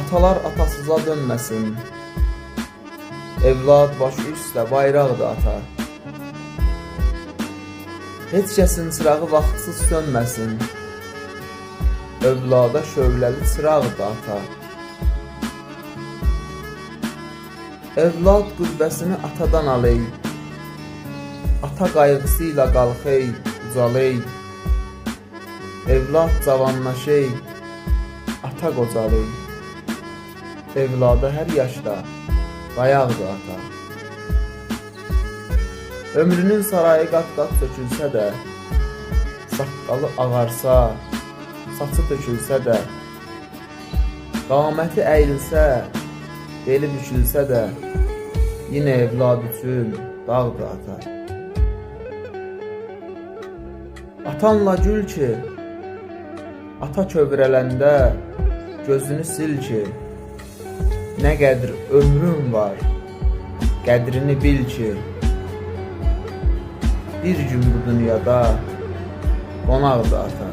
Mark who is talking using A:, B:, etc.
A: Atalar atasıza dönməsin. Evlad başı üstə bayraqdır ata. Heç kəsin çırağı vaxtsız sönməsin. Övlada şövləli çıraqdır ata. Evlad qüvvəsini atadan aley. Ata qayğısıyla qalxey, ucaley. Evlad cavanlaşey, ata qocaley. Evlada hər yaşda dayaqdır ata. Ömrünün sarayı qat-qat sökülsə də, saqqalı ağarsa, saçı tökülsə də, qaməti əyilsə, beli bükülsə də, yenə evlad üçün dağdır ata. Atanla gül ki, ata kövrələndə gözünü sil ki, nə qədir ömrün var, qədrini bil ki, bir gün bu dünyada qonaqdır ata.